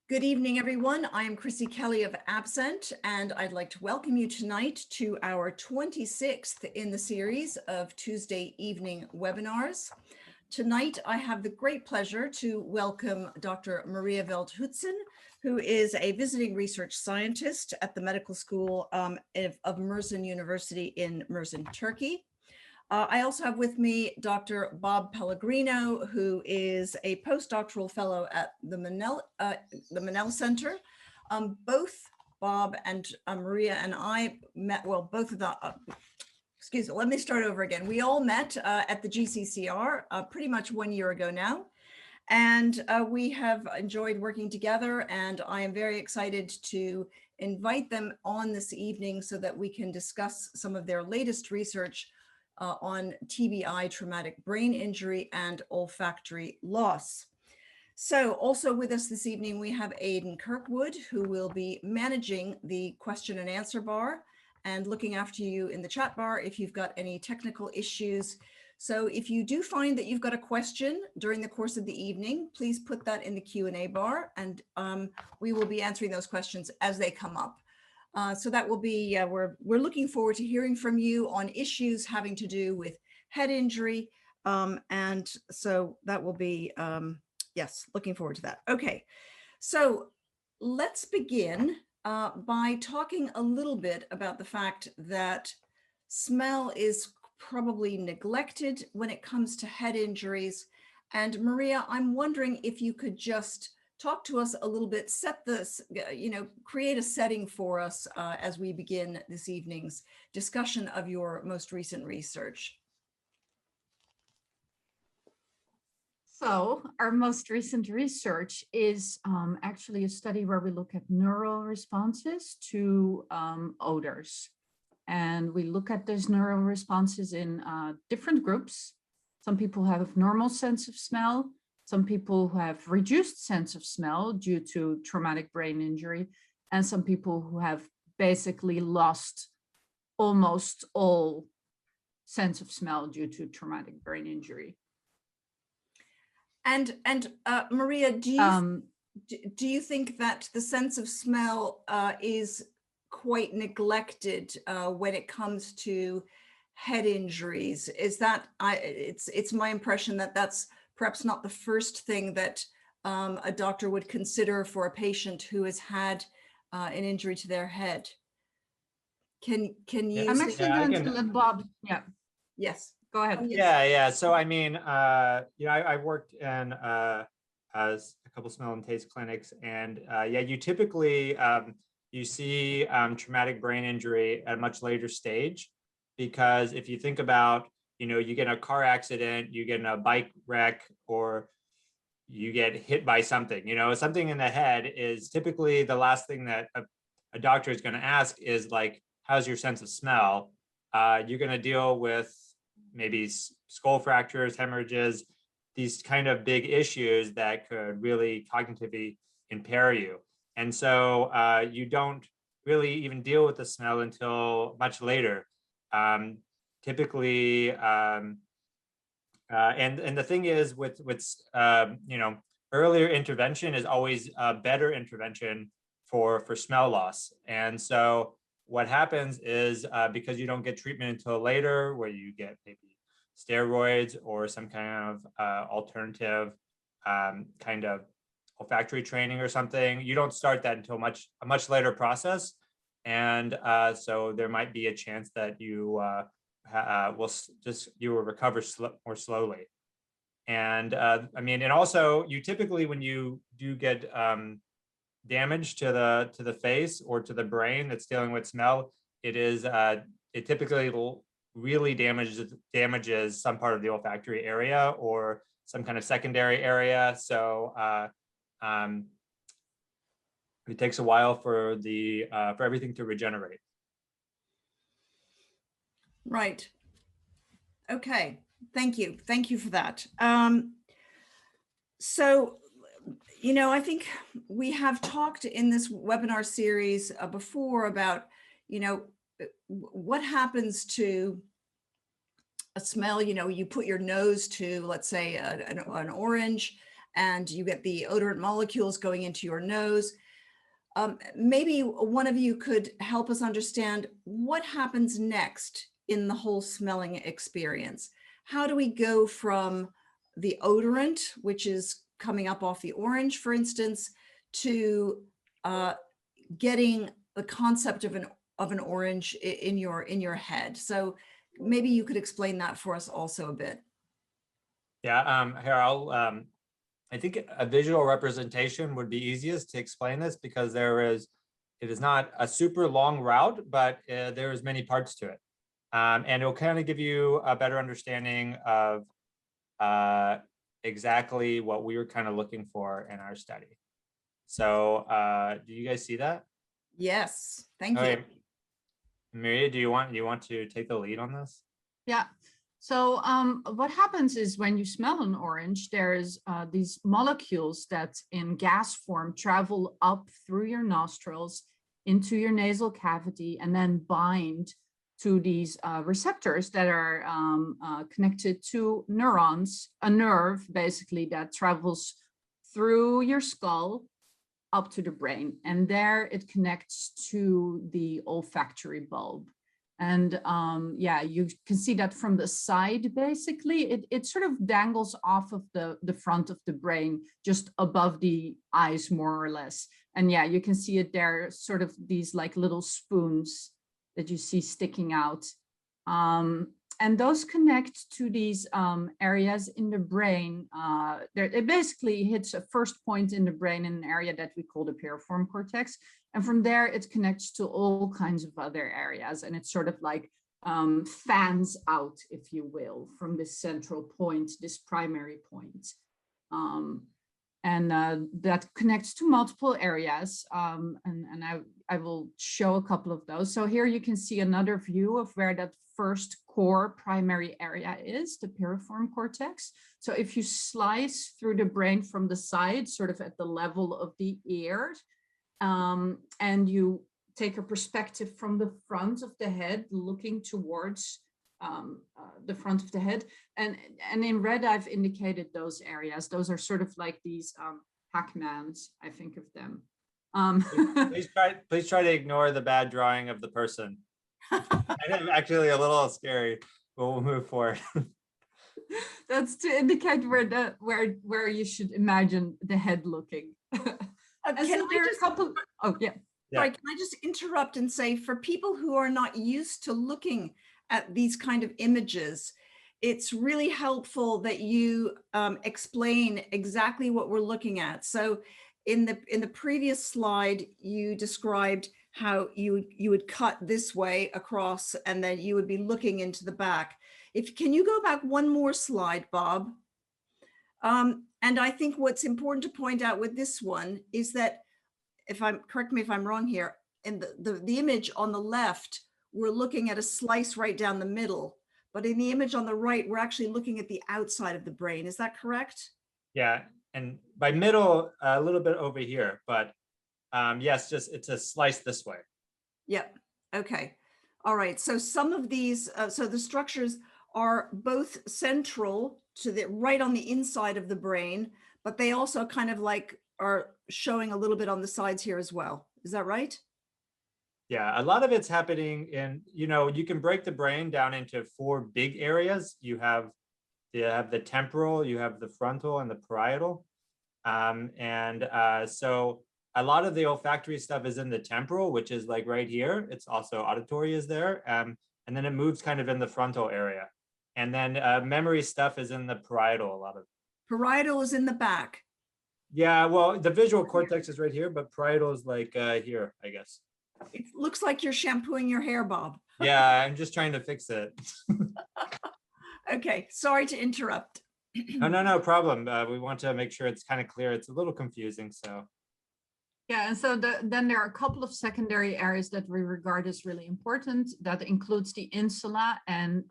Good evening, everyone. I am Chrissy Kelly of AbScent, and I'd like to welcome you tonight to our 26th in the series of Tuesday evening webinars. Tonight, I have the great pleasure to welcome Dr. Maria Veldhuizen, who is a visiting research scientist at the Medical School of Mersin University in Mersin, Turkey. I also have with me Dr. Bob Pelligrino, who is a postdoctoral fellow at the Manel Center. Both Bob and Maria and I met, well, both of the, excuse me, let me start over again. We all met at the GCCR pretty much 1 year ago now. And we have enjoyed working together, and I am very excited to invite them on this evening so that we can discuss some of their latest research on TBI, traumatic brain injury, and olfactory loss. So also with us this evening, we have Aidan Kirkwood, who will be managing the question and answer bar and looking after you in the chat bar if you've got any technical issues. So if you do find that you've got a question during the course of the evening, please put that in the Q&A bar, and we will be answering those questions as they come up. So that will be, we're looking forward to hearing from you on issues having to do with head injury. And so that will be, yes, looking forward to that. Okay, so let's begin by talking a little bit about the fact that smell is probably neglected when it comes to head injuries. And Maria, I'm wondering if you could just talk to us a little bit, set this, create a setting for us as we begin this evening's discussion of your most recent research. So our most recent research is actually a study where we look at neural responses to odors. And we look at those neural responses in different groups. Some people have normal sense of smell. Some people who have reduced sense of smell due to traumatic brain injury, and some people who have basically lost almost all sense of smell due to traumatic brain injury. And Maria, do you think that the sense of smell is quite neglected when it comes to head injuries? Is that it's my impression that that's perhaps not the first thing that a doctor would consider for a patient who has had an injury to their head. Can you? I'm actually going to let Bob. Yeah. Yes. Go ahead. Oh, yes. Yeah. So I mean, I worked in a couple smell and taste clinics, and yeah, you typically you see traumatic brain injury at a much later stage, because if you think about, you get in a car accident, you get in a bike wreck, or you get hit by something, something in the head is typically the last thing that a doctor is going to ask is like, how's your sense of smell? You're going to deal with maybe skull fractures, hemorrhages, these kind of big issues that could really cognitively impair you. And so you don't really even deal with the smell until much later. Typically, and the thing is with earlier intervention is always a better intervention for smell loss. And so what happens is because you don't get treatment until later, where you get maybe steroids or some kind of alternative kind of olfactory training or something, you don't start that until a much later process. And so there might be a chance that you will recover more slowly. And I mean, and also you typically, when you do get damage to the face or to the brain that's dealing with smell, it typically really damages some part of the olfactory area or some kind of secondary area. So it takes a while for everything to regenerate. Right. Okay. Thank you. Thank you for that. So, I think we have talked in this webinar series before about, what happens to a smell. You put your nose to, let's say, an orange, and you get the odorant molecules going into your nose. Maybe one of you could help us understand what happens next in the whole smelling experience. How do we go from the odorant, which is coming up off the orange, for instance, to getting the concept of an orange in your head? So maybe you could explain that for us also a bit. Yeah, here I think a visual representation would be easiest to explain this because it is not a super long route, but there is many parts to it. And it'll kind of give you a better understanding of exactly what we were kind of looking for in our study. So do you guys see that? Yes, thank you. Okay. Maria, do you want to take the lead on this? Yeah. So what happens is when you smell an orange, there's these molecules that in gas form travel up through your nostrils into your nasal cavity and then bind to these receptors that are connected to neurons, a nerve basically that travels through your skull up to the brain. And there it connects to the olfactory bulb. And yeah, you can see that from the side, basically, it sort of dangles off of the front of the brain, just above the eyes, more or less. And yeah, you can see it there, sort of these like little spoons that you see sticking out. And those connect to these areas in the brain. It basically hits a first point in the brain in an area that we call the piriform cortex. And from there, it connects to all kinds of other areas. And it's sort of like fans out, if you will, from this central point, this primary point. And that connects to multiple areas. And I will show a couple of those. So here you can see another view of where that first core primary area is, the piriform cortex. So if you slice through the brain from the side, sort of at the level of the ear, and you take a perspective from the front of the head, looking towards the front of the head. And in red, I've indicated those areas. Those are sort of like these Pac-Mans, I think of them. Please try to ignore the bad drawing of the person. I'm actually a little scary, but we'll move forward. That's to indicate where you should imagine the head looking. And so there are a couple. Oh yeah. Sorry, can I just interrupt and say, for people who are not used to looking at these kind of images, it's really helpful that you explain exactly what we're looking at. So in the previous slide, you described how you would cut this way across and then you would be looking into the back. Can you go back one more slide, Bob? And I think what's important to point out with this one is that, correct me if I'm wrong here, in the image on the left, we're looking at a slice right down the middle, but in the image on the right, we're actually looking at the outside of the brain. Is that correct? Yeah, and by middle, a little bit over here, but yes, it's a slice this way. Yep. Okay. All right. So some of these, so the structures are both central to right on the inside of the brain, but they also kind of like are showing a little bit on the sides here as well. Is that right? Yeah, a lot of it's happening in, you can break the brain down into 4 big areas. You have the temporal, you have the frontal, and the parietal. So a lot of the olfactory stuff is in the temporal, which is like right here. It's also auditory is there. And then it moves kind of in the frontal area. And then memory stuff is in the parietal, a lot of. Parietal is in the back. Yeah, well, the visual cortex is right here, but parietal is like here, I guess. It looks like you're shampooing your hair, Bob. Yeah, I'm just trying to fix it. Okay, sorry to interrupt. No problem. We want to make sure it's kind of clear. It's a little confusing, so. Yeah, and so then there are a couple of secondary areas that we regard as really important. That includes the insula and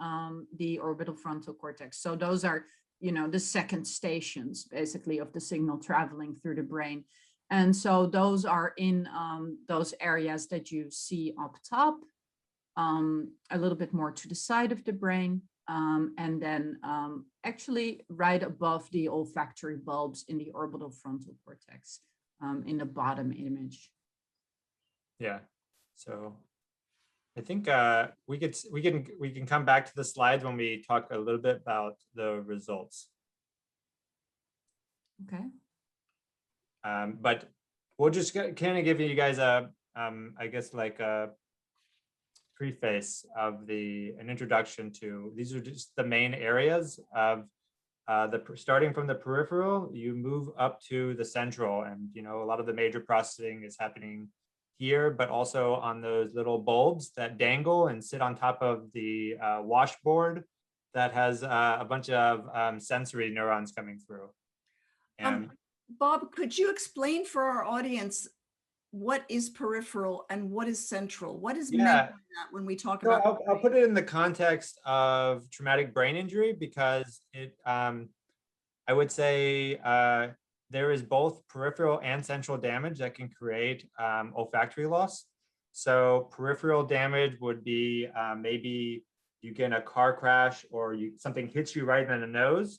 the orbital frontal cortex. So those are, the second stations, basically, of the signal traveling through the brain. And so those are in those areas that you see up top, a little bit more to the side of the brain. And then actually right above the olfactory bulbs in the orbital frontal cortex in the bottom image. Yeah, so I think we can come back to the slides when we talk a little bit about the results. Okay. But we'll just kind of give you guys a I guess like a preface of an introduction to, these are just the main areas of starting from the peripheral, you move up to the central, and a lot of the major processing is happening here, but also on those little bulbs that dangle and sit on top of the washboard that has a bunch of sensory neurons coming through. And Bob, could you explain for our audience what is peripheral and what is central? What is meant by that when we talk so about? I'll put it in the context of traumatic brain injury, because it I would say there is both peripheral and central damage that can create olfactory loss. So peripheral damage would be maybe you get in a car crash, or something hits you right in the nose,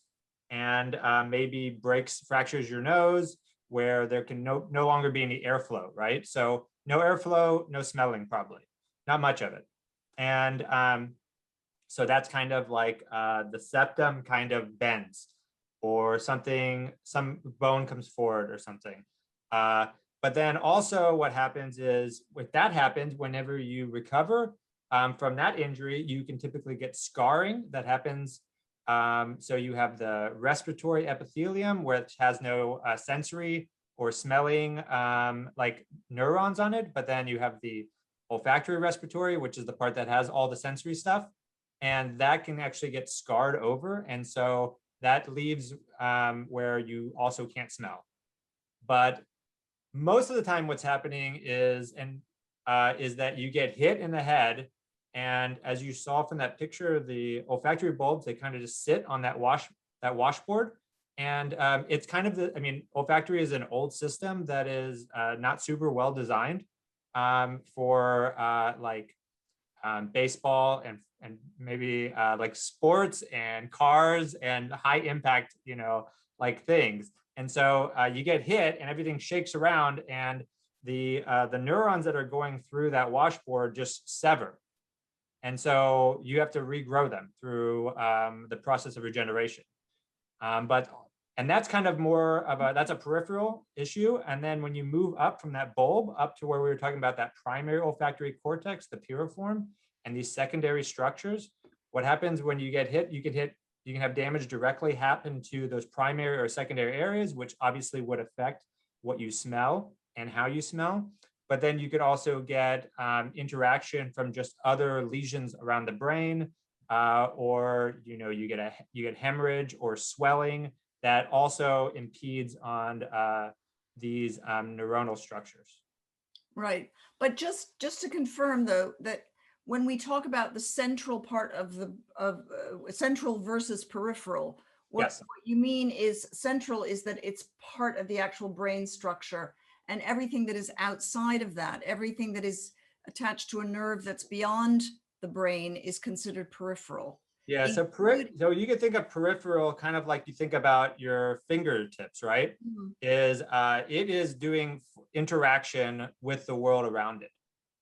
and maybe fractures your nose, where there can no longer be any airflow, right? So no airflow, no smelling, probably, not much of it. And so that's kind of like the septum kind of bends, or some bone comes forward or something. But then also what happens is, if that happens, whenever you recover from that injury, you can typically get scarring that happens. So you have the respiratory epithelium, which has no sensory or smelling like neurons on it, but then you have the olfactory respiratory, which is the part that has all the sensory stuff, and that can actually get scarred over. And so that leaves where you also can't smell. But most of the time what's happening is that you get hit in the head, and as you saw from that picture, the olfactory bulbs, they kind of just sit on that washboard. And it's kind of olfactory is an old system that is not super well designed for baseball and maybe like sports and cars and high impact, like things. And so you get hit and everything shakes around, and the neurons that are going through that washboard just sever. And so you have to regrow them through the process of regeneration. And that's kind of more of that's a peripheral issue. And then when you move up from that bulb up to where we were talking about that primary olfactory cortex, the piriform, and these secondary structures, what happens when you get hit, you can have damage directly happen to those primary or secondary areas, which obviously would affect what you smell and how you smell. But then you could also get interaction from just other lesions around the brain, or you get hemorrhage or swelling that also impedes on these neuronal structures. Right, but just to confirm though, that when we talk about the central part of central versus peripheral, what you mean is central is that it's part of the actual brain structure, and everything that is outside of that, everything that is attached to a nerve that's beyond the brain, is considered peripheral. Yeah, so you can think of peripheral kind of like you think about your fingertips, right? Mm-hmm. It is doing interaction with the world around it.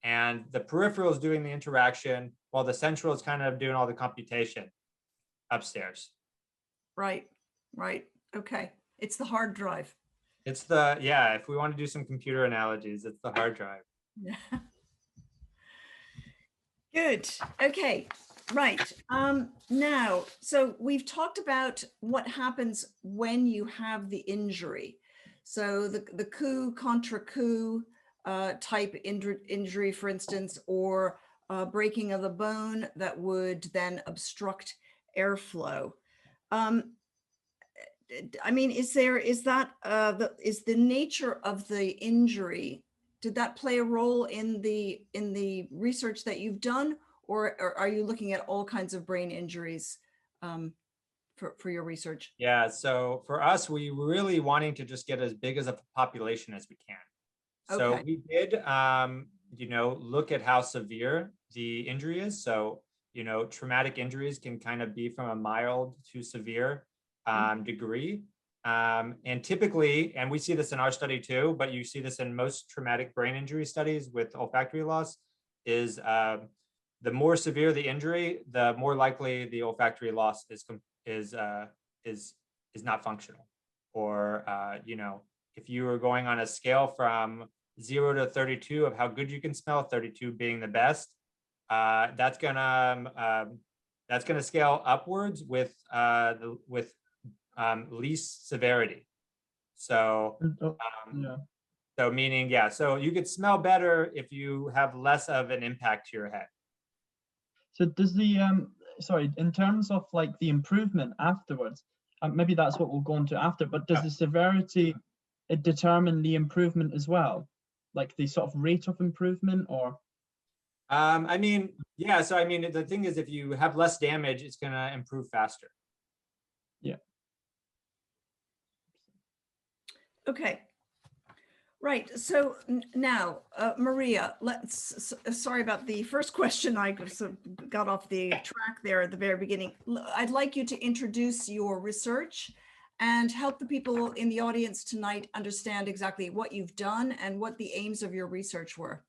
And the peripheral is doing the interaction while the central is kind of doing all the computation upstairs. Right. Okay. It's the hard drive. It's if we want to do some computer analogies, it's the hard drive. Yeah. Good. Okay. Right. Now, so we've talked about what happens when you have the injury. So the coup contra coup type injury, for instance, or breaking of the bone that would then obstruct airflow. Is the nature of the injury, did that play a role in the research that you've done, or are you looking at all kinds of brain injuries for your research? Yeah, so for us, we were really wanting to just get as big as a population as we can. So we did, look at how severe the injury is. So you know, traumatic injuries can kind of be from a mild to severe degree. And typically, and we see this in our study too, but you see this in most traumatic brain injury studies with olfactory loss, is the more severe the injury, the more likely the olfactory loss is not functional. Or you know, if you were going on a scale from 0 to 32 of how good you can smell, 32 being the best, that's gonna scale upwards with least severity. So Yeah. so meaning, yeah, so you could smell better if you have less of an impact to your head. So does the sorry, in terms of like the improvement afterwards, maybe that's what we'll go into after, but does the severity determine the improvement as well? Like the sort of rate of improvement, or? I mean, yeah, so I mean, the thing is, if you have less damage, it's going to improve faster. Yeah. Okay. Right. So now, Maria, sorry about the first question. I got off the track there at the very beginning. I'd like you to introduce your research and help the people in the audience tonight understand exactly what you've done and what the aims of your research were.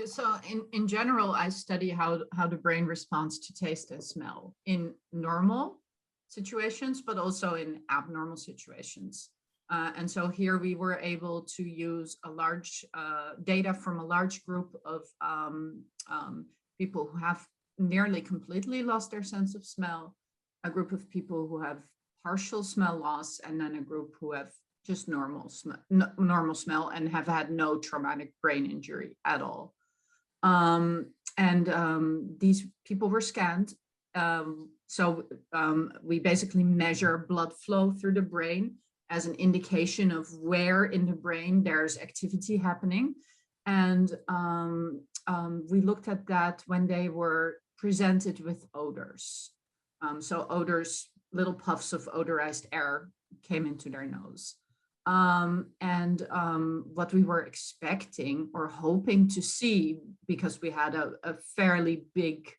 So in general, I study how the brain responds to taste and smell in normal situations, but also in abnormal situations. And so here we were able to use a large data from a large group of people who have nearly completely lost their sense of smell, a group of people who have partial smell loss, and then a group who have just normal smell and have had no traumatic brain injury at all. These people were scanned. We basically measure blood flow through the brain as an indication of where in the brain there's activity happening. And we looked at that when they were presented with odors. So odors, little puffs of odorized air came into their nose. What we were expecting or hoping to see, because we had a fairly big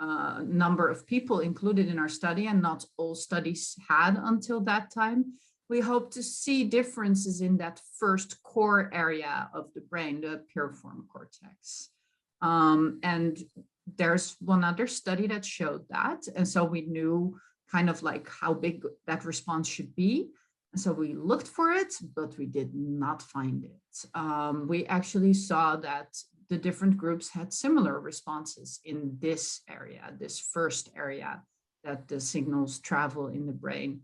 number of people included in our study, and not all studies had until that time, we hope to see differences in that first core area of the brain, the piriform cortex. And there's one other study that showed that. And so we knew kind of like how big that response should be. And so we looked for it, but we did not find it. We actually saw that the different groups had similar responses in this area, this first area that the signals travel in the brain.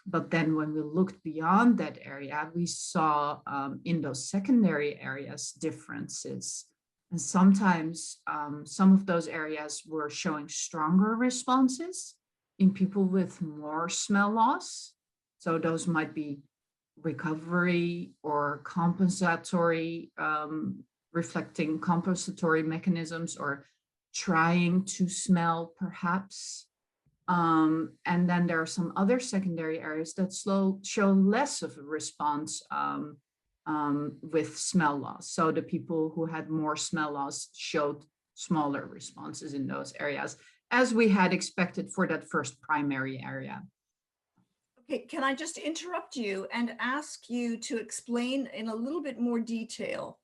But then when we looked beyond that area, we saw in those secondary areas differences. And sometimes some of those areas were showing stronger responses in people with more smell loss. So those might be recovery or compensatory, reflecting compensatory mechanisms, or trying to smell perhaps. And then there are some other secondary areas that show less of a response with smell loss. So the people who had more smell loss showed smaller responses in those areas, as we had expected for that first primary area. Okay, can I just interrupt you and ask you to explain in a little bit more detail?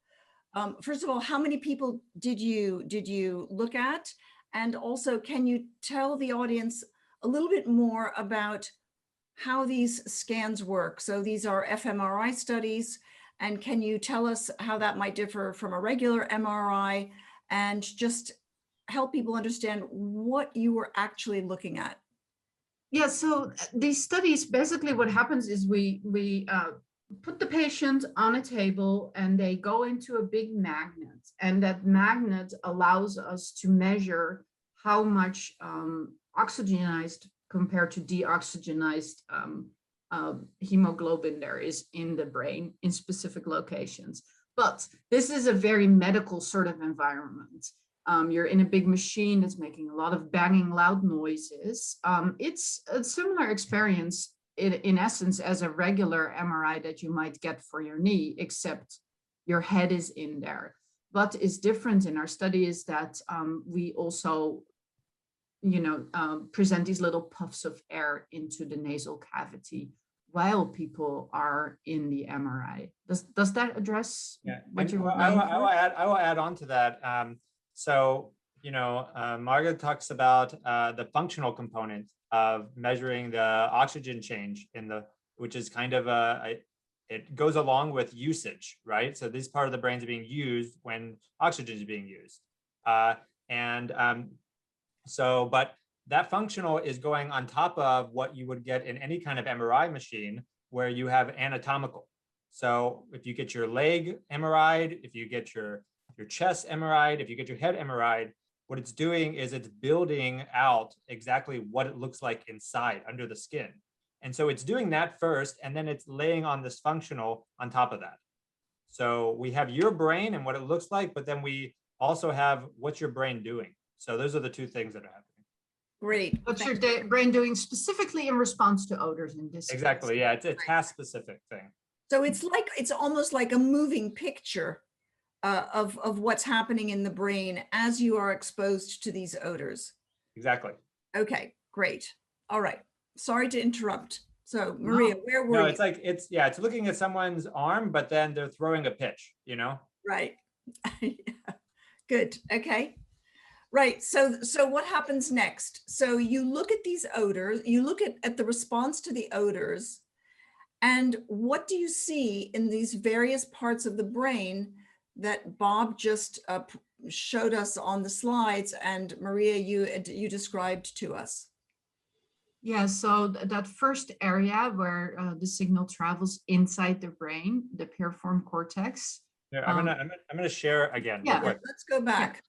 First of all, how many people did you look at? And also, can you tell the audience a little bit more about how these scans work? So these are fMRI studies, and can you tell us how that might differ from a regular MRI, and just help people understand what you were actually looking at? Yeah, so these studies, basically what happens is we put the patient on a table and they go into a big magnet, and that magnet allows us to measure how much oxygenized compared to deoxygenized hemoglobin there is in the brain in specific locations. But this is a very medical sort of environment. You're in a big machine that's making a lot of banging, loud noises. It's a similar experience in essence as a regular MRI that you might get for your knee, except your head is in there. What is different in our study is that we also, present these little puffs of air into the nasal cavity while people are in the MRI. Does that address what you were I going for? I will add on to that. So, Margaret talks about the functional component of measuring the oxygen change which is kind of it goes along with usage, right? So this part of the brain is being used when oxygen is being used. But that functional is going on top of what you would get in any kind of MRI machine where you have anatomical. So if you get your leg MRI'd, if you get your chest MRI'd, if you get your head MRI'd, what it's doing is it's building out exactly what it looks like inside under the skin. And so it's doing that first, and then it's laying on this functional on top of that. So we have your brain and what it looks like, but then we also have what's your brain doing. So those are the two things that are happening. Great. What's your brain doing specifically in response to odors in this Exactly. case? Yeah, it's a task specific thing. So it's almost like a moving picture of what's happening in the brain as you are exposed to these odors. Exactly. Okay, great. All right. Sorry to interrupt. So Maria, where were No, you? it's looking at someone's arm, but then they're throwing a pitch, Right. Good. Okay. Right. So what happens next? So you look at these odors, you look at the response to the odors, and what do you see in these various parts of the brain that Bob just showed us on the slides, and Maria, you described to us? Yeah, so that first area where the signal travels inside the brain, the piriform cortex. Yeah, I'm gonna share again. Yeah. Real quick. Let's go back.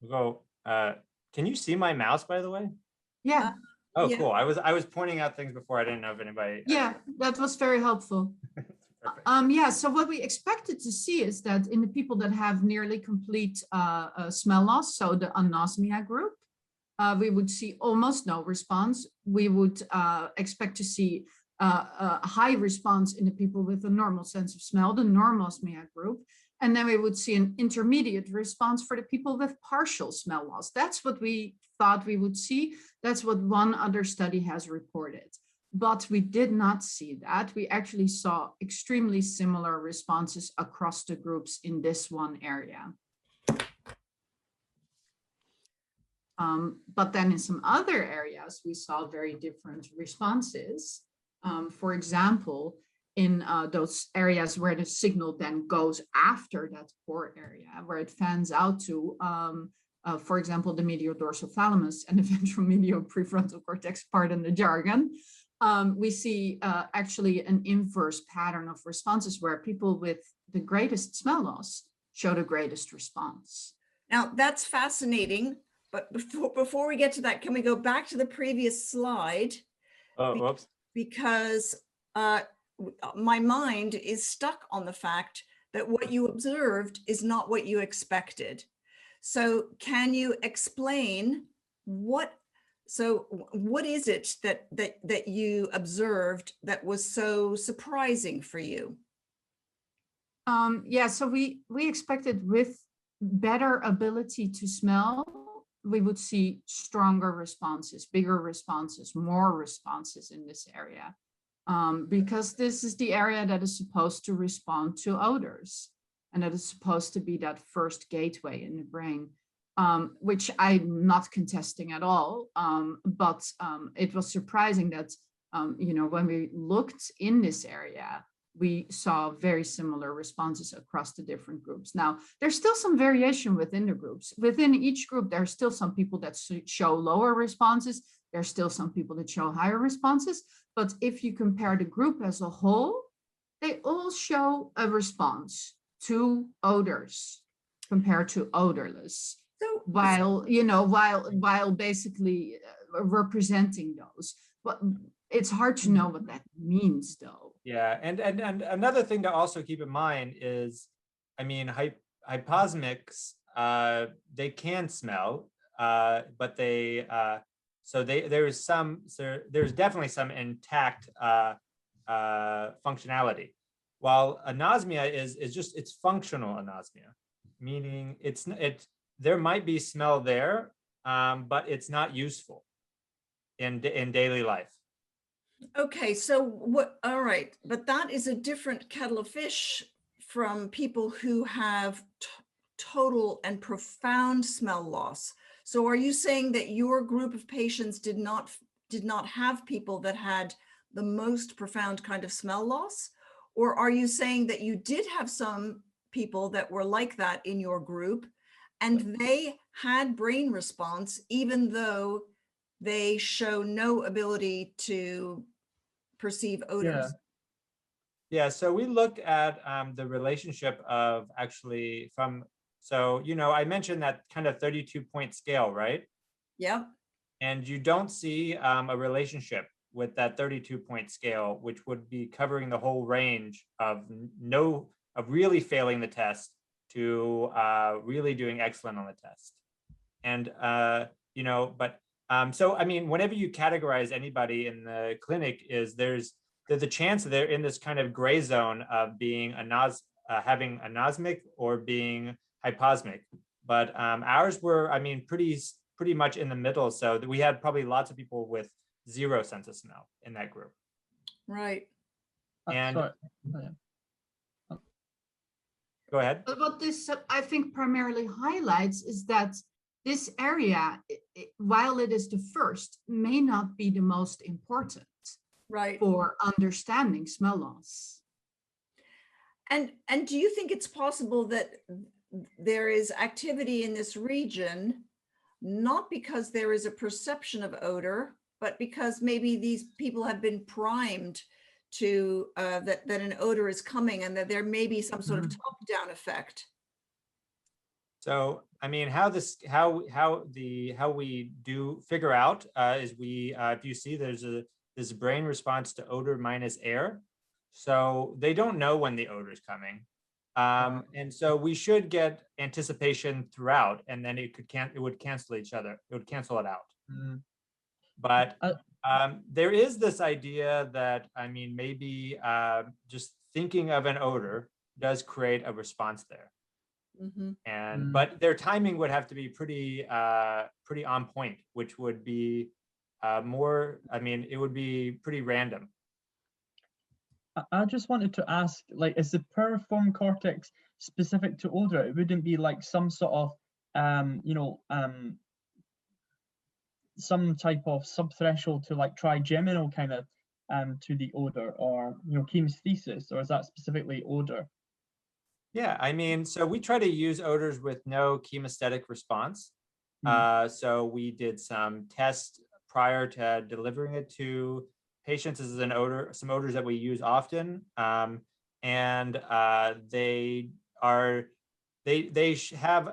We'll go. Can you see my mouse, by the way? Yeah, Oh, Yeah. cool. I was pointing out things before. I didn't know if anybody. yeah, that was very helpful. Perfect. Yeah, so what we expected to see is that in the people that have nearly complete smell loss, so the anosmia group, we would see almost no response. We would expect to see a high response in the people with a normal sense of smell, the normosmia group. And then we would see an intermediate response for the people with partial smell loss. That's what we thought we would see. That's what one other study has reported. But we did not see that. We actually saw extremely similar responses across the groups in this one area. But then in some other areas, we saw very different responses. For example, in those areas where the signal then goes after that core area, where it fans out to, for example, the mediodorsal thalamus and the ventromedial prefrontal cortex, pardon the jargon, we see actually an inverse pattern of responses where people with the greatest smell loss show the greatest response. Now that's fascinating, but before we get to that, can we go back to the previous slide? Oh, whoops. Because my mind is stuck on the fact that what you observed is not what you expected. So can you explain what is it that you observed that was so surprising for you? Yeah, so we expected with better ability to smell, we would see stronger responses, bigger responses, more responses in this area. Because this is the area that is supposed to respond to odors, and that is supposed to be that first gateway in the brain, which I'm not contesting at all. But it was surprising that, when we looked in this area, we saw very similar responses across the different groups. Now, there's still some variation within the groups. Within each group, there are still some people that show lower responses. There's still some people that show higher responses. But if you compare the group as a whole, they all show a response to odors compared to odorless. So while basically representing those. But it's hard to know what that means, though. Yeah, and another thing to also keep in mind is, I mean, hyposmics, they can smell, but they there's definitely some intact functionality, while anosmia is just, it's functional anosmia. meaning there might be smell there, but it's not useful in daily life. Okay, so what, all right, but that is a different kettle of fish from people who have total and profound smell loss. So are you saying that your group of patients did not have people that had the most profound kind of smell loss? Or are you saying that you did have some people that were like that in your group and they had brain response even though they show no ability to perceive odors? Yeah, so we looked at the relationship of actually so, I mentioned that kind of 32-point scale, right? Yep. And you don't see a relationship with that 32-point scale, which would be covering the whole range of really failing the test to really doing excellent on the test. And, so, I mean, whenever you categorize anybody in the clinic there's a chance that they're in this kind of gray zone of being having anosmic or being hyposmic. But ours were, I mean, pretty much in the middle. So that we had probably lots of people with zero sense of smell in that group. Right. And Sorry. go ahead. But what this, I think, primarily highlights is that this area, while it is the first, may not be the most important Right. for understanding smell loss. And do you think it's possible that there is activity in this region, not because there is a perception of odor, but because maybe these people have been primed to that an odor is coming and that there may be some sort of top-down effect? So, I mean, how we do figure out is if you see there's this brain response to odor minus air. So they don't know when the odor is coming. And so we should get anticipation throughout, and then it would cancel each other. It would cancel it out. But there is this idea that, I mean, maybe just thinking of an odor does create a response there. And but their timing would have to be pretty on point, which would be more, I mean, it would be pretty random. I just wanted to ask, like, is the piriform cortex specific to odor? It wouldn't be like some sort of some type of subthreshold to like trigeminal kind of to the odor, or chemesthesis, or is that specifically odor? Yeah, I mean, so we try to use odors with no chemesthetic response. So we did some tests prior to delivering it to patients. This is some odors that we use often. And they have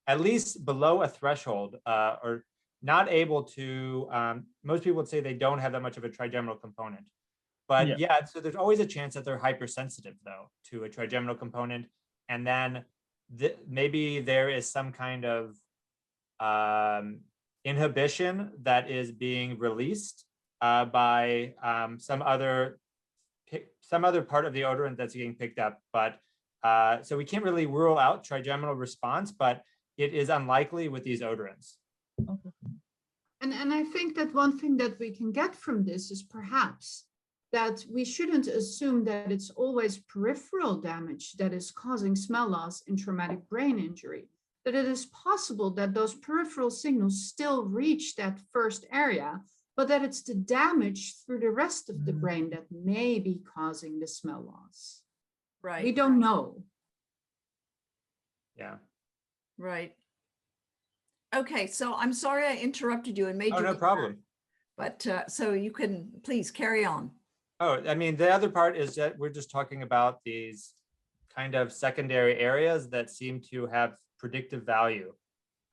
at least below a threshold, or not able to, most people would say they don't have that much of a trigeminal component. But yeah, so there's always a chance that they're hypersensitive, though, to a trigeminal component. And then maybe there is some kind of inhibition that is being released by some other part of the odorant that's getting picked up. But so we can't really rule out trigeminal response, but it is unlikely with these odorants. Okay. And I think that one thing that we can get from this is perhaps that we shouldn't assume that it's always peripheral damage that is causing smell loss in traumatic brain injury, that it is possible that those peripheral signals still reach that first area, but that it's the damage through the rest of the brain that may be causing the smell loss. Right. We don't know. Yeah. Right. Okay, so I'm sorry I interrupted you and made you. Oh, no problem. But so you can please carry on. Oh, I mean, the other part is that we're just talking about these kind of secondary areas that seem to have predictive value.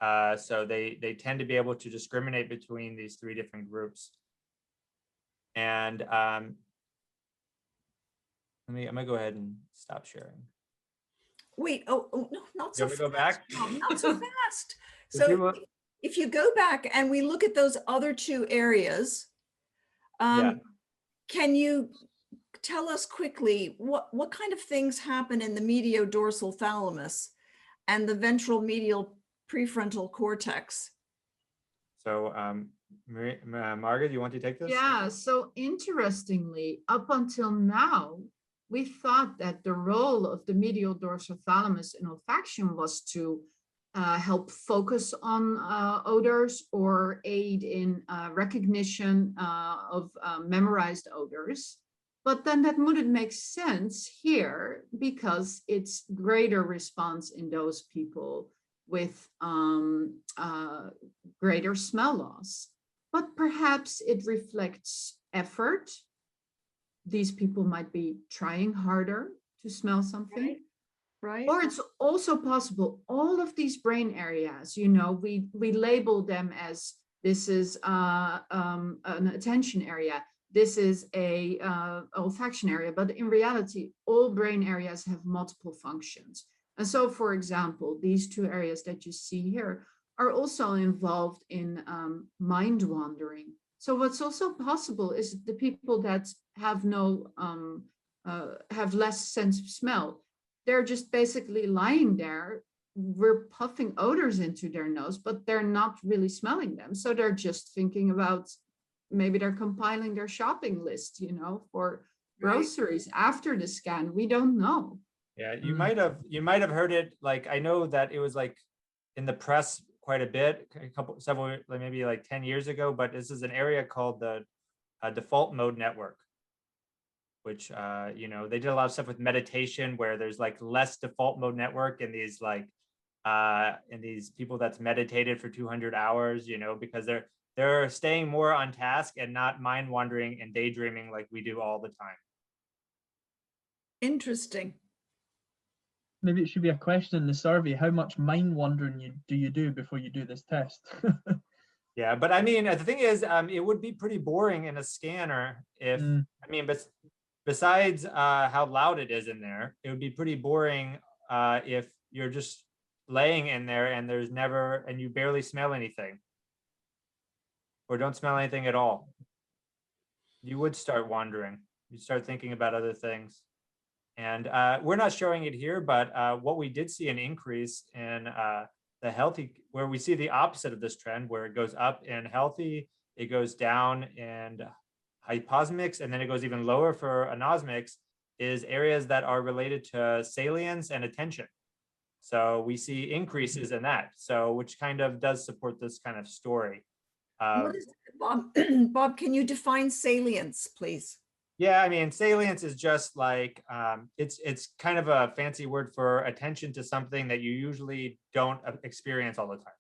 So they tend to be able to discriminate between these three different groups. And I'm gonna go ahead and stop sharing. Wait, oh no, not so Can we fast. go back? Tom, not so fast. If So you if you go back and we look at those other two areas, Yeah. can you tell us quickly what kind of things happen in the mediodorsal thalamus and the ventral medial prefrontal cortex. So Margaret, you want to take this? Yeah, so interestingly, up until now, we thought that the role of the medial dorsal thalamus in olfaction was to help focus on odors or aid in recognition of memorized odors. But then that wouldn't make sense here because it's greater response in those people with greater smell loss. But perhaps it reflects effort. These people might be trying harder to smell something. Right. Or it's also possible, all of these brain areas, you know, we label them as this is an attention area, this is a olfaction area, but in reality, all brain areas have multiple functions. And so, for example, these two areas that you see here are also involved in mind wandering. So what's also possible is the people that have have less sense of smell, they're just basically lying there. We're puffing odors into their nose, but they're not really smelling them. So they're just thinking about, maybe they're compiling their shopping list, you know, for groceries after the scan. We don't know. Yeah, you might have heard it. Like, I know that it was like in the press quite a bit, several, like maybe like 10 years ago, but this is an area called the default mode network, which, you know, they did a lot of stuff with meditation where there's like less default mode network in these like, in these people that's meditated for 200 hours, you know, because they're staying more on task and not mind wandering and daydreaming like we do all the time. Interesting. Maybe it should be a question in the survey. How much mind wandering do you do before you do this test? Yeah, but I mean, the thing is, it would be pretty boring in a scanner if, I mean, but besides how loud it is in there, it would be pretty boring if you're just laying in there and and you barely smell anything or don't smell anything at all. You would start wandering. You start thinking about other things. And we're not showing it here, but what we did see an increase in the healthy, where we see the opposite of this trend, where it goes up in healthy, it goes down in hyposmics, and then it goes even lower for anosmics, is areas that are related to salience and attention. So we see increases in that, so which kind of does support this kind of story. What is it, Bob? Bob, can you define salience, please? Yeah, I mean, salience is just like, it's kind of a fancy word for attention to something that you usually don't experience all the time.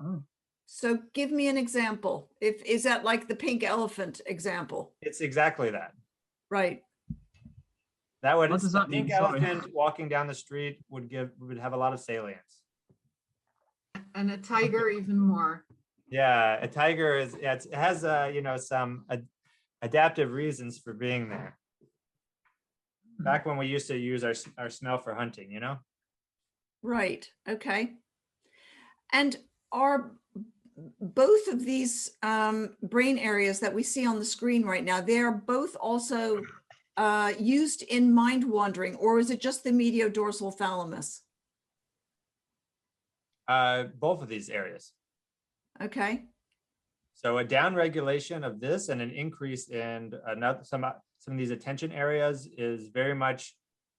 Oh. So give me an example. Is that like the pink elephant example? It's exactly that. Right. That would, What does that pink mean? Sorry. elephant walking down the street would have a lot of salience. And a tiger even more. Yeah, a tiger is, yeah, it has you know, some adaptive reasons for being there. Back when we used to use our smell for hunting, you know? Right. Okay. And are both of these brain areas that we see on the screen right now, they are both also used in mind wandering, or is it just the mediodorsal thalamus? Both of these areas. Okay. So a down regulation of this and an increase in some of these attention areas is very much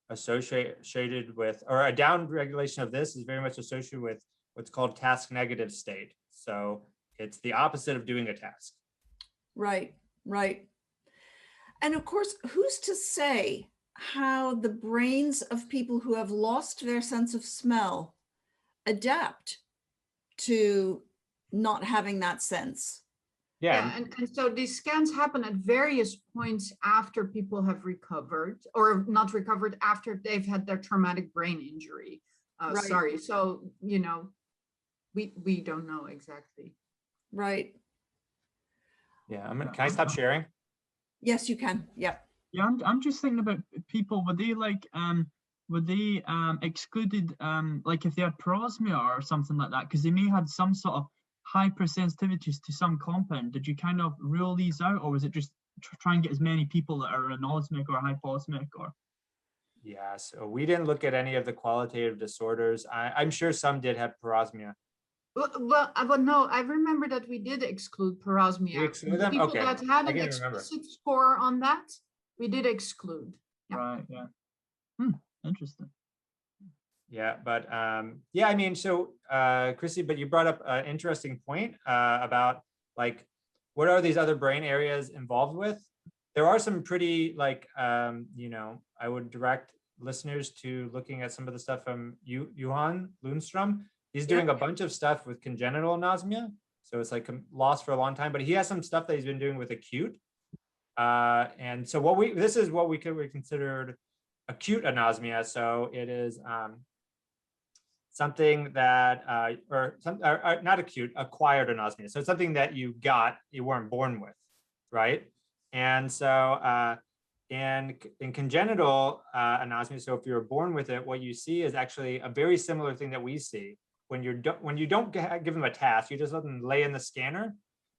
associated with, or a down regulation of this is very much associated with what's called task negative state. So it's the opposite of doing a task. Right, right. And of course, who's to say how the brains of people who have lost their sense of smell adapt to not having that sense? Yeah, and so these scans happen at various points after people have recovered, or not recovered, after they've had their traumatic brain injury. Right. Sorry, so, you know, we don't know exactly. Right. yeah. Can I stop sharing? Yes, you can. Yep. Yeah, I'm just thinking about people. Were they like excluded like if they had prosmia or something like that, because they may have some sort of hypersensitivities to some compound? Did you kind of rule these out, or was it just try and get as many people that are anosmic or hyposmic? Or Yeah, so we didn't look at any of the qualitative disorders. I'm sure some did have parosmia. Well, no, I remember that we did exclude parosmia. We exclude The them? people Okay. that had I an can't even remember. explicit score on that, we did exclude. Yeah. Right, yeah. Interesting. Yeah, but yeah, I mean, so Chrissy, but you brought up an interesting point about like, what are these other brain areas involved with? There are some pretty like, you know, I would direct listeners to looking at some of the stuff from Johan Lundström. He's doing a bunch of stuff with congenital anosmia. So it's like lost for a long time, but he has some stuff that he's been doing with acute. And so this is what we considered acute anosmia. So it is something that, not acute, acquired anosmia. So it's something that you weren't born with, right? And so in congenital anosmia, so if you were born with it, what you see is actually a very similar thing that we see. When you don't give them a task, you just let them lay in the scanner,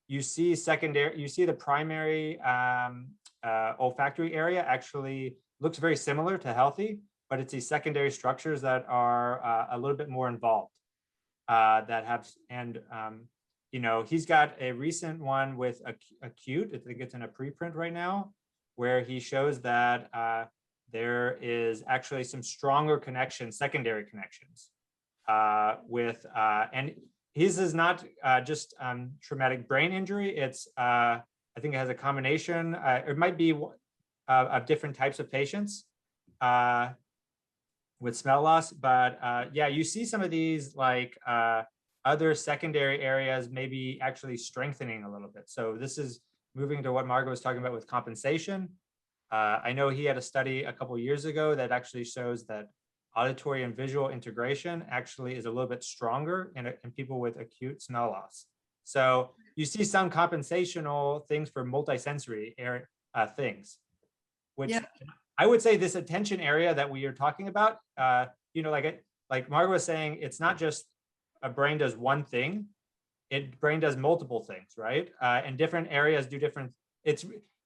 you see the primary olfactory area actually looks very similar to healthy, but it's these secondary structures that are a little bit more involved that have, and you know, he's got a recent one with acute, I think it's in a preprint right now, where he shows that there is actually some stronger connections, secondary connections with, and his is not just traumatic brain injury, it's, I think it has a combination, it might be of different types of patients with smell loss, but yeah, you see some of these like other secondary areas maybe actually strengthening a little bit. So this is moving to what Margot was talking about with compensation. I know he had a study a couple of years ago that actually shows that auditory and visual integration actually is a little bit stronger in people with acute smell loss. So you see some compensational things for multisensory things, which I would say this attention area that we are talking about, you know, like Margaret was saying, it's not just a brain does one thing, brain does multiple things, right? And different areas do different,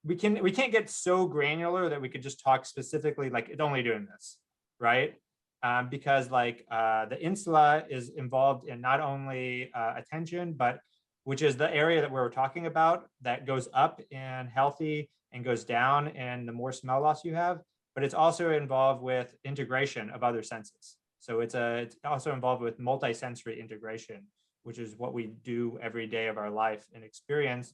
we can't get so granular that we could just talk specifically like it's only doing this, right? Because like the insula is involved in not only attention, but which is the area that we're talking about that goes up in healthy and goes down and the more smell loss you have, but it's also involved with integration of other senses. So it's also involved with multisensory integration, which is what we do every day of our life and experience.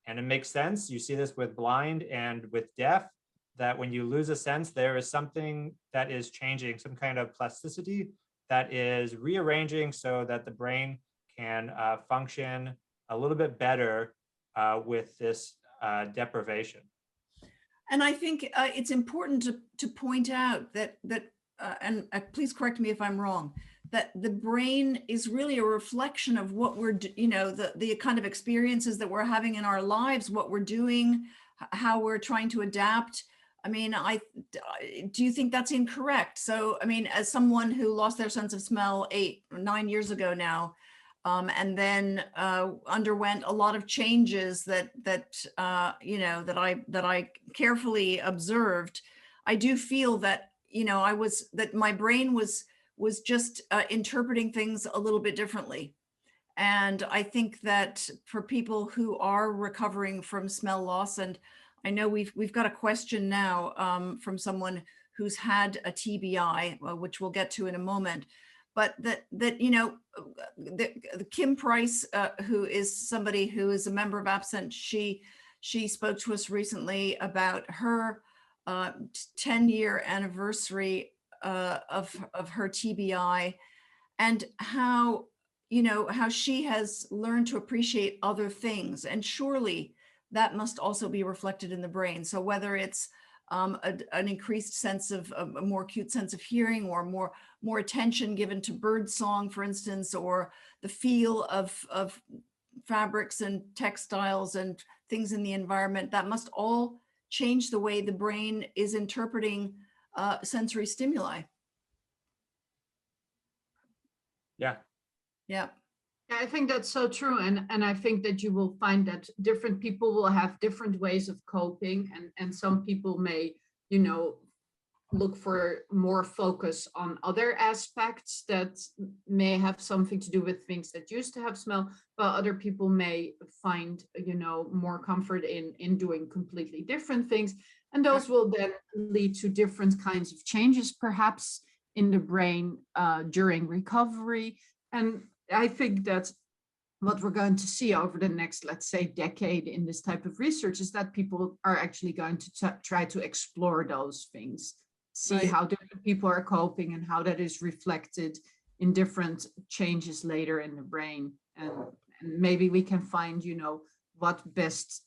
And it makes sense. You see this with blind and with deaf, that when you lose a sense, there is something that is changing, some kind of plasticity that is rearranging so that the brain can function a little bit better with this deprivation. And I think it's important to point out that and please correct me if I'm wrong, that the brain is really a reflection of what we're, you know, the kind of experiences that we're having in our lives, what we're doing, how we're trying to adapt. I mean, do you think that's incorrect? So, I mean, as someone who lost their sense of smell 8 or 9 years ago now, and then underwent a lot of changes that you know, that I carefully observed, I do feel that, you know, that my brain was just interpreting things a little bit differently. And I think that for people who are recovering from smell loss, and I know we've got a question now from someone who's had a TBI, which we'll get to in a moment, but that you know, the Kim Price, who is somebody who is a member of AbScent, she spoke to us recently about her 10-year anniversary of her TBI, and how, you know, how she has learned to appreciate other things, and surely that must also be reflected in the brain. So whether it's an increased sense of a more acute sense of hearing, or more attention given to bird song, for instance, or the feel of fabrics and textiles and things in the environment, that must all change the way the brain is interpreting sensory stimuli. Yeah. Yeah. Yeah, I think that's so true. And I think that you will find that different people will have different ways of coping, and some people may, you know, look for more focus on other aspects that may have something to do with things that used to have smell, but other people may find, more comfort in doing completely different things. And those will then lead to different kinds of changes, perhaps in the brain during recovery. And I think that what we're going to see over the next, let's say, decade in this type of research is that people are actually going to try to explore those things, see Right. how different people are coping and how that is reflected in different changes later in the brain. And maybe we can find, what best,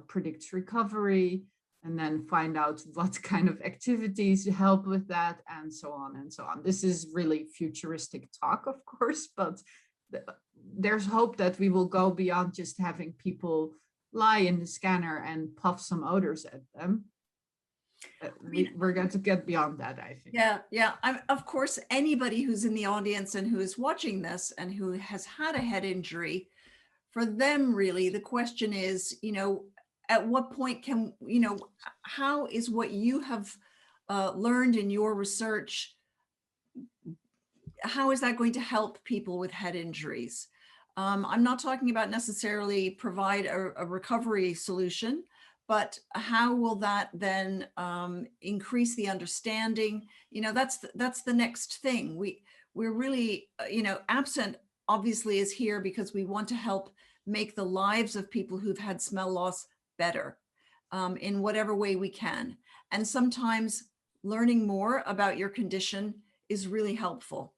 predicts recovery, and then find out what kind of activities help with that, and so on and so on. This is really futuristic talk, of course, but there's hope that we will go beyond just having people lie in the scanner and puff some odors at them. We're going to get beyond that, I think. Yeah. Of course, anybody who's in the audience and who is watching this and who has had a head injury, for them, really, the question is, at what point can, how is what you have learned in your research, how is that going to help people with head injuries? I'm not talking about necessarily provide a recovery solution, but how will that then increase the understanding? That's the next thing. We're really, AbScent obviously is here because we want to help make the lives of people who've had smell loss better in whatever way we can. And sometimes learning more about your condition is really helpful.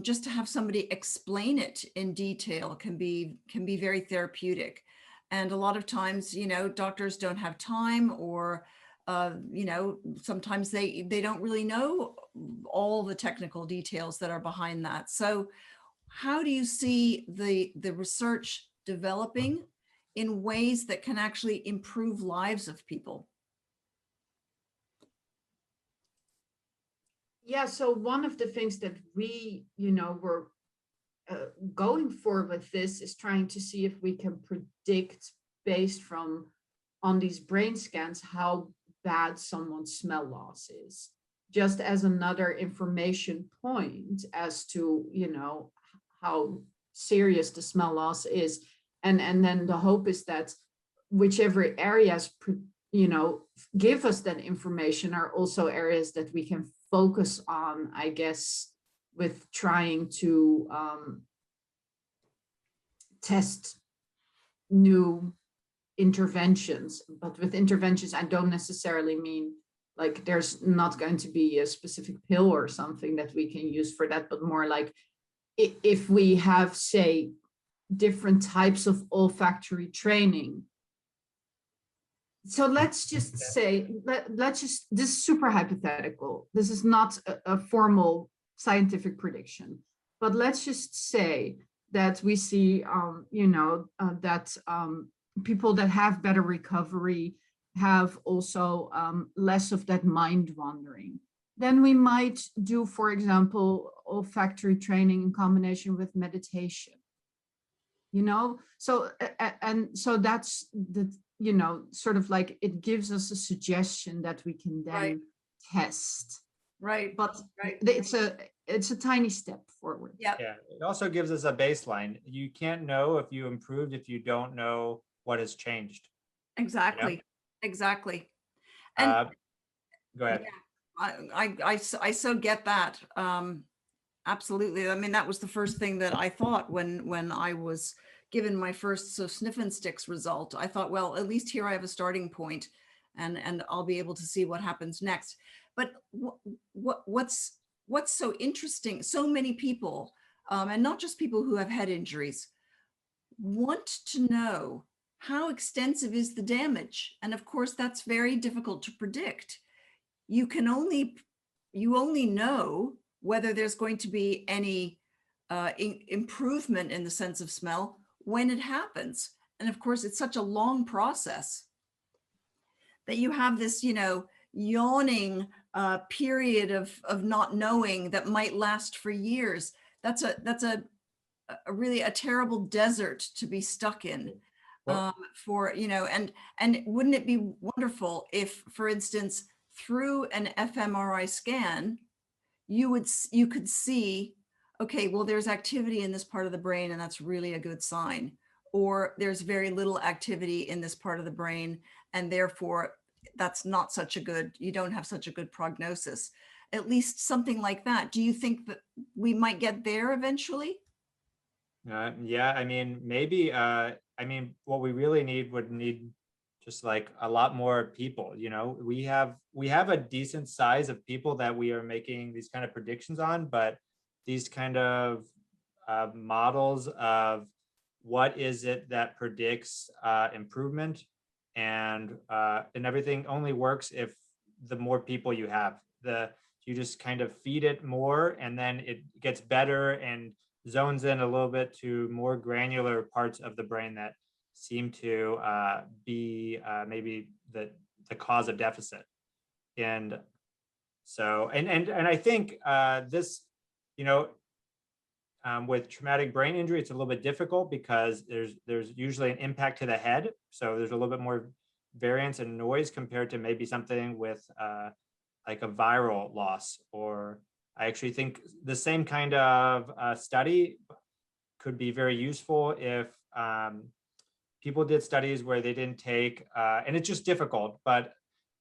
Just to have somebody explain it in detail can be very therapeutic. And a lot of times, doctors don't have time, or, sometimes they don't really know all the technical details that are behind that. So how do you see the research developing in ways that can actually improve lives of people? Yeah, so one of the things that we, were going for with this is trying to see if we can predict based on these brain scans how bad someone's smell loss is, just as another information point as to, how serious the smell loss is. And then the hope is that whichever areas, give us that information are also areas that we can focus on, I guess, with trying to test new interventions. But with interventions, I don't necessarily mean like there's not going to be a specific pill or something that we can use for that, but more like if we have, say, different types of olfactory training. So let's just say, this is super hypothetical. This is not a formal scientific prediction, but let's just say that we see, that people that have better recovery have also less of that mind wandering. Then we might do, for example, olfactory training in combination with meditation. So that's the, sort of like it gives us a suggestion that we can then test. Right. But right. it's a tiny step forward. Yeah. It also gives us a baseline. You can't know if you improved if you don't know what has changed. Exactly. Exactly. And go ahead. I so get that. Absolutely. I mean, that was the first thing that I thought when I was given my first sniff and sticks result. I thought, well, at least here I have a starting point, and I'll be able to see what happens next. But what's so interesting? So many people, and not just people who have head injuries, want to know how extensive is the damage, and of course that's very difficult to predict. You only know whether there's going to be any improvement in the sense of smell when it happens. And of course, it's such a long process that you have this, yawning period of not knowing that might last for years. That's a really a terrible desert to be stuck in. For, and wouldn't it be wonderful if, for instance, through an fMRI scan, you could see, okay, well, there's activity in this part of the brain, and that's really a good sign. Or there's very little activity in this part of the brain, and therefore that's not such a good, you don't have such a good prognosis. At least something like that. Do you think that we might get there eventually? Yeah, I mean, maybe, I mean, what we really would need just like a lot more people, you know, we have a decent size of people that we are making these kind of predictions on, but these kind of models of what is it that predicts improvement and everything only works if the more people you have, you just kind of feed it more and then it gets better and zones in a little bit to more granular parts of the brain that seem to be maybe the cause of deficit. And so, and I think this, you know, with traumatic brain injury, it's a little bit difficult because there's usually an impact to the head. So there's a little bit more variance and noise compared to maybe something with like a viral loss. Or I actually think the same kind of study could be very useful if people did studies where they didn't take, and it's just difficult, but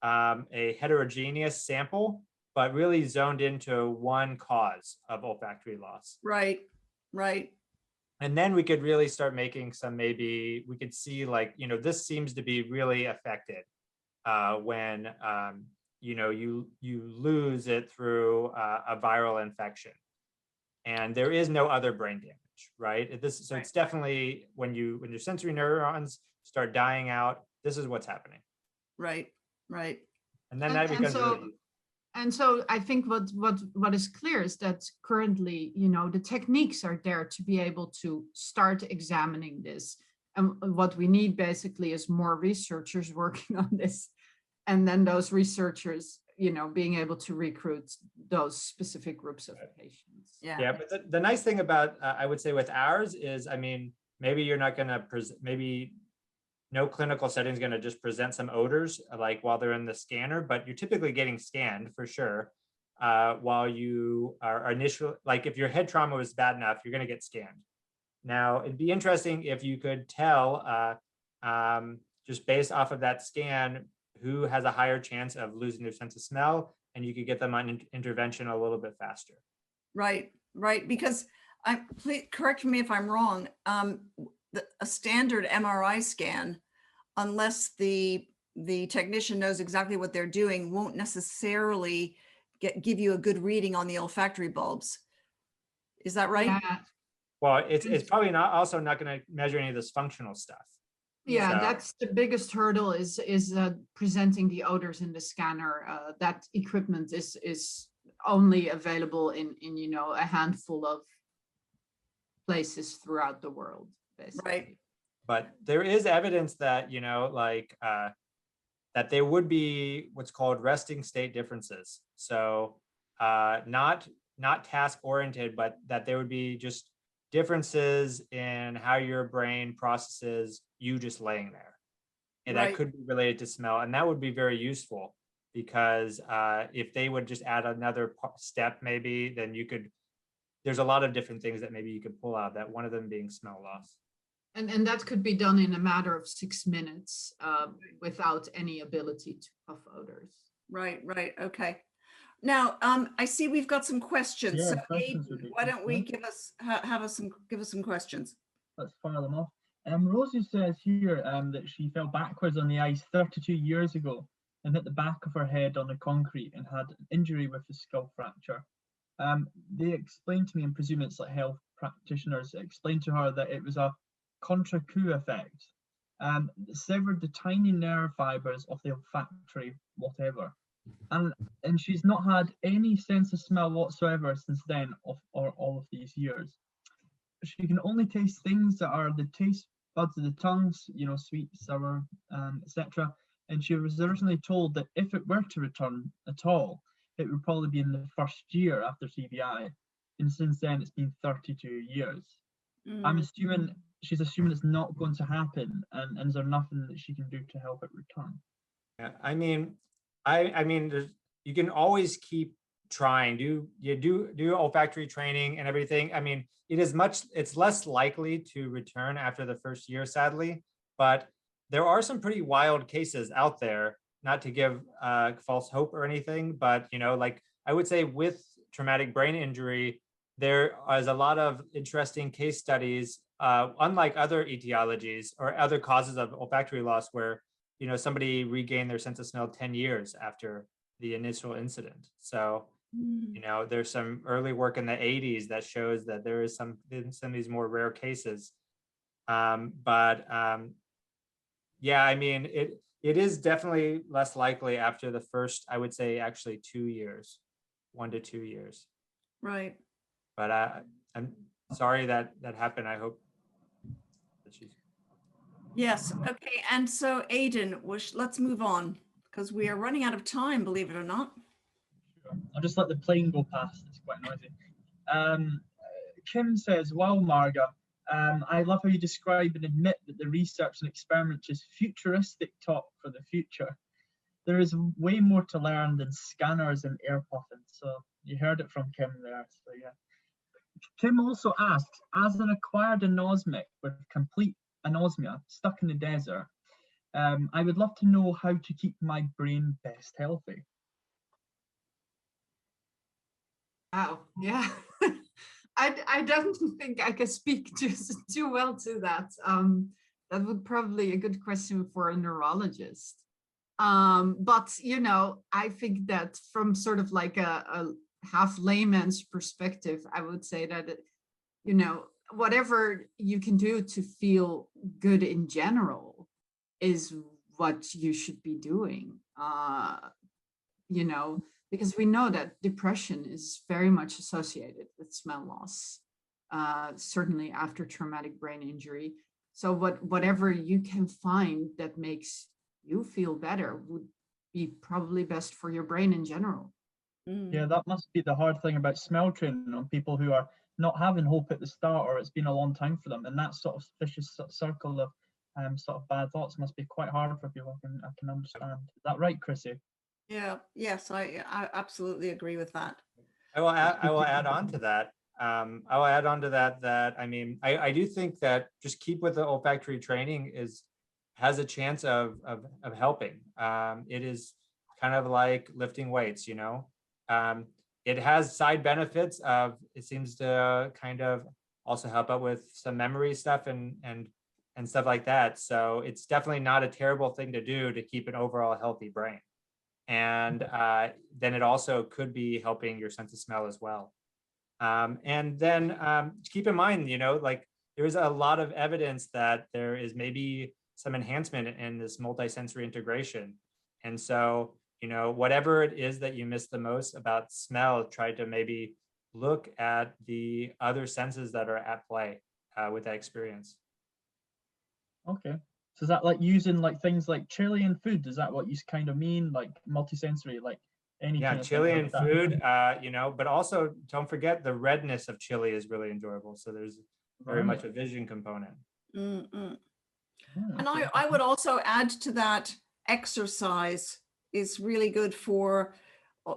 a heterogeneous sample, but really zoned into one cause of olfactory loss. Right, right. And then we could really start making some, maybe we could see like, you know, this seems to be really affected when, you know, you lose it through a viral infection. And there is no other brain damage, right? So it's definitely when your sensory neurons start dying out, this is what's happening. Right, right. And then that becomes really. And so I think what is clear is that currently, you know, the techniques are there to be able to start examining this. And what we need basically is more researchers working on this. And then those researchers, you know, being able to recruit those specific groups of patients. Yeah, but the nice thing about, I would say with ours is, I mean, maybe you're not going to, maybe no clinical setting is going to just present some odors like while they're in the scanner, but you're typically getting scanned for sure while you are initially, like if your head trauma was bad enough, you're going to get scanned. Now, it'd be interesting if you could tell just based off of that scan, who has a higher chance of losing their sense of smell, and you could get them on intervention a little bit faster. Right, right. Because please correct me if I'm wrong. A standard MRI scan, unless the technician knows exactly what they're doing, won't necessarily give you a good reading on the olfactory bulbs. Is that right? Yeah. Well, it's probably also not going to measure any of this functional stuff. Yeah, So that's the biggest hurdle is presenting the odors in the scanner. That equipment is only available in you know, a handful of places throughout the world, basically. Right. But there is evidence that, you know, like that there would be what's called resting state differences. So not task oriented, but that there would be just differences in how your brain processes you just laying there. And that could be related to smell. And that would be very useful because if they would just add another step, maybe, then you could, there's a lot of different things that maybe you could pull out, that one of them being smell loss. And that could be done in a matter of 6 minutes without any ability to puff odors. Right, right. Okay. Now, I see we've got some questions. Yeah, So questions Abe, would be why don't we good. give us some questions? Let's fire them off. Rosie says here that she fell backwards on the ice 32 years ago and hit the back of her head on the concrete and had an injury with a skull fracture. They explained to me, and presume it's like health practitioners explained to her that it was a contra coup effect. Severed the tiny nerve fibers of the olfactory whatever. And she's not had any sense of smell whatsoever since then, or all of these years. She can only taste things that are the taste buds of the tongues, you know, sweet, sour, etc. And she was originally told that if it were to return at all, it would probably be in the first year after TBI. And since then, it's been 32 years. I'm assuming she's assuming it's not going to happen. And is there nothing that she can do to help it return? Yeah, I mean, I mean, you can always keep trying. Do olfactory training and everything. I mean, it's less likely to return after the first year, sadly, but there are some pretty wild cases out there. Not to give false hope or anything, but like I would say with traumatic brain injury, there is a lot of interesting case studies, unlike other etiologies or other causes of olfactory loss, where somebody regained their sense of smell 10 years after the initial incident. So there's some early work in the 80s that shows that there is some of these more rare cases. Yeah, I mean, it is definitely less likely after the first, I would say, actually 2 years, 1 to 2 years. Right. But I'm sorry that happened. I hope that she's. Yes. Okay. And so Aidan, let's move on because we are running out of time, believe it or not. Sure. I'll just let the plane go past. It's quite noisy. Kim says, wow, Marga, I love how you describe and admit that the research and experiment is futuristic talk for the future. There is way more to learn than scanners and air puffins. So you heard it from Kim there. So yeah. Kim also asks, as an acquired anosmic with complete anosmia stuck in the desert, I would love to know how to keep my brain best healthy. Wow, yeah. I don't think I can speak too well to that. That would probably a good question for a neurologist. But I think that from sort of like a half layman's perspective, I would say that whatever you can do to feel good in general is what you should be doing. Because we know that depression is very much associated with smell loss, certainly after traumatic brain injury. So whatever you can find that makes you feel better would be probably best for your brain in general. Yeah, that must be the hard thing about smell training on people who are not having hope at the start, or it's been a long time for them, and that sort of vicious circle of sort of bad thoughts must be quite hard for people. I can understand. Is that right, Chrissy? Yeah. Yes, I absolutely agree with that. I will add on to that. I will add on to that I mean, I do think that just keep with the olfactory training has a chance of helping. It is kind of like lifting weights, it has side benefits of, it seems to kind of also help out with some memory stuff and stuff like that. So it's definitely not a terrible thing to do to keep an overall healthy brain. And then it also could be helping your sense of smell as well. And then keep in mind, like there is a lot of evidence that there is maybe some enhancement in this multisensory integration. And so, whatever it is that you miss the most about smell, try to maybe look at the other senses that are at play with that experience. Okay. So is that like using like things like Chilean food? Is that what you kind of mean, like multisensory, like any kind of Chilean thing like food, but also don't forget the redness of chili is really enjoyable. So there's very much a vision component. Mm-mm. Yeah, And okay. I would also add to that, exercise is really good for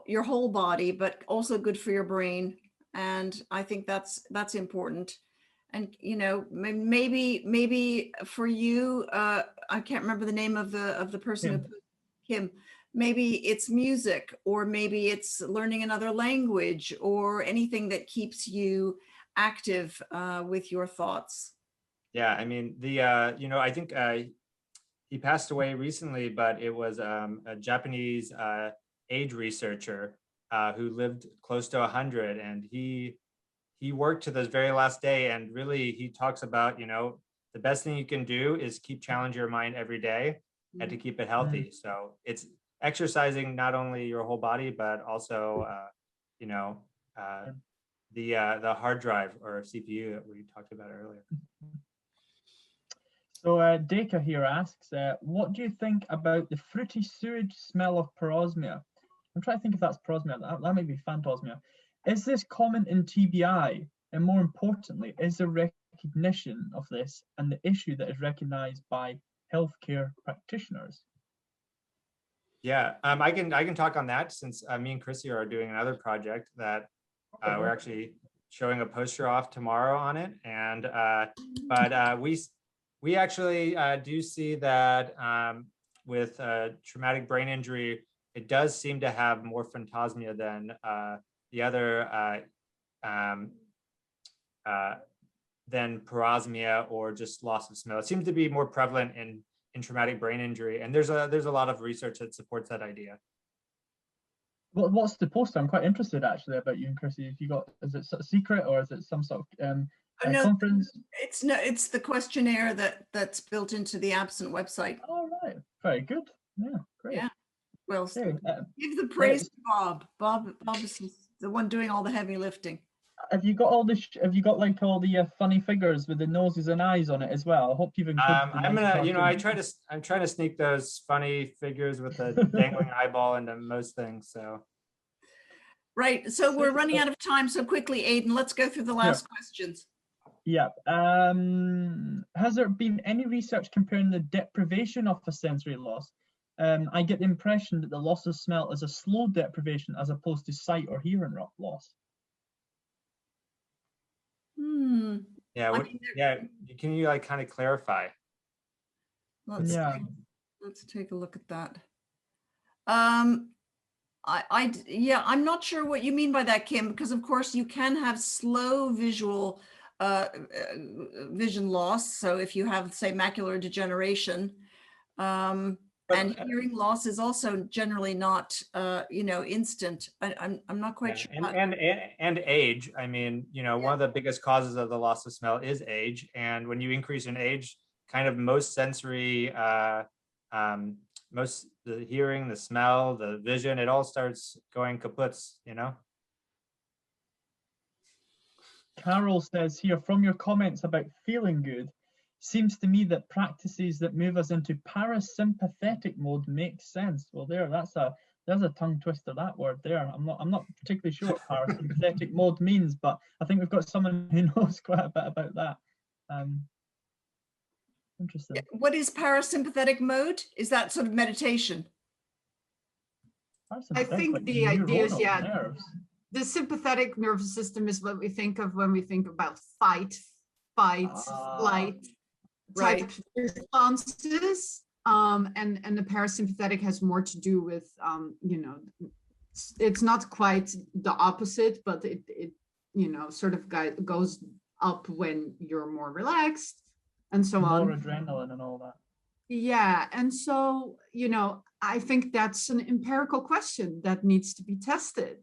your whole body, but also good for your brain. And I think that's important. And maybe for you, I can't remember the name of the person who put Kim. Maybe it's music, or maybe it's learning another language, or anything that keeps you active with your thoughts. Yeah, I mean, I think he passed away recently, but it was a Japanese age researcher who lived close to 100, and he worked to this very last day. And really, he talks about, the best thing you can do is keep challenging your mind every day and to keep it healthy. So it's exercising not only your whole body, but also, the hard drive or CPU that we talked about earlier. So Deka here asks, what do you think about the fruity sewage smell of parosmia? I'm trying to think if that's parosmia. That might be phantosmia. Is this common in TBI? And more importantly, is there recognition of this and the issue that is recognized by healthcare practitioners? Yeah, I can talk on that since me and Chrissy are doing another project that we're actually showing a poster off tomorrow on it. And but we actually do see that with traumatic brain injury, it does seem to have more phantasmia than the other than parosmia or just loss of smell. It seems to be more prevalent in traumatic brain injury, and there's a lot of research that supports that idea. Well, what's the poster? I'm quite interested actually about you and Chrissy. If you got, is it a secret or is it some sort of No, conference? it's the questionnaire that's built into the AbScent website. All right, very good. Yeah, great. Yeah. Well, Okay, give the praise to Bob. Bob is the one doing all the heavy lifting. have you got all the? Have you got like all the funny figures with the noses and eyes on it as well? I hope you've included. I'm gonna, I'm trying to sneak those funny figures with the dangling eyeball into most things. So. Right. So we're running out of time. So quickly, Aidan, let's go through the last questions. Yeah. Has there been any research comparing the deprivation of a sensory loss? I get the impression that the loss of smell is a slow deprivation as opposed to sight or hearing loss. Yeah. Yeah. Can you like kind of clarify? Let's take a look at that. Yeah, I'm not sure what you mean by that, Kim, because of course you can have slow visual vision loss. So if you have, say, macular degeneration, and hearing loss is also generally not, instant. I'm not quite sure. And age. I mean, one of the biggest causes of the loss of smell is age, and when you increase in age, kind of most sensory, most the hearing, the smell, the vision, it all starts going kaput. Carol says here, from your comments about feeling good, seems to me that practices that move us into parasympathetic mode make sense. Well, there's a tongue twister, that word there. I'm not particularly sure what parasympathetic mode means, but I think we've got someone who knows quite a bit about that. Interesting. What is parasympathetic mode? Is that sort of meditation? I think the idea is, the sympathetic nervous system is what we think of when we think about fight, flight type responses. And the parasympathetic has more to do with, it's not quite the opposite, but it sort of goes up when you're more relaxed and so on. More adrenaline and all that. Yeah, and so, I think that's an empirical question that needs to be tested.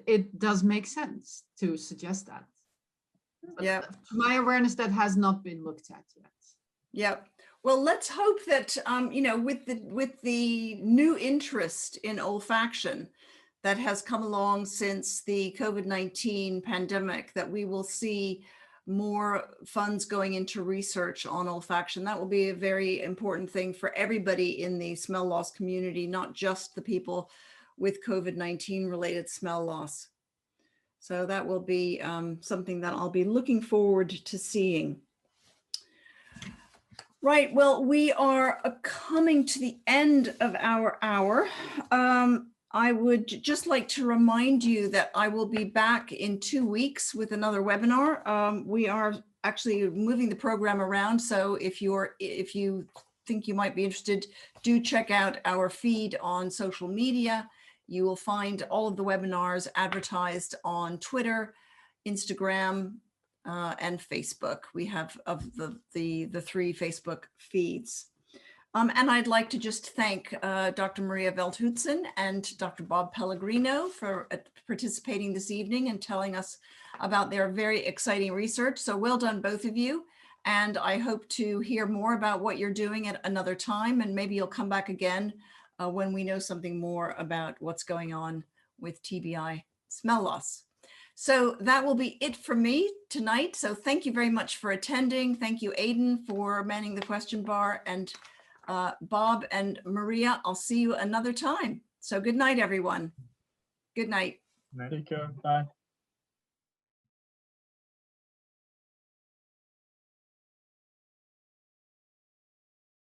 It does make sense to suggest that. Yeah. To my awareness, that has not been looked at yet. Yeah. Well, let's hope that, with the new interest in olfaction that has come along since the COVID-19 pandemic, that we will see more funds going into research on olfaction. That will be a very important thing for everybody in the smell loss community, not just the people with COVID-19 related smell loss. So that will be something that I'll be looking forward to seeing. Right, well, we are coming to the end of our hour. I would just like to remind you that I will be back in 2 weeks with another webinar. We are actually moving the program around, so if you think you might be interested, do check out our feed on social media. You will find all of the webinars advertised on Twitter, Instagram, and Facebook. We have of the 3 Facebook feeds. And I'd like to just thank Dr. Maria Veldhuizen and Dr. Bob Pelligrino for participating this evening and telling us about their very exciting research. So well done, both of you. And I hope to hear more about what you're doing at another time, and maybe you'll come back again when we know something more about what's going on with TBI smell loss. So that will be it for me tonight. So thank you very much for attending. Thank you, Aidan, for manning the question bar, and Bob and Maria, I'll see you another time. So good night, everyone. Good night. Take care. Bye.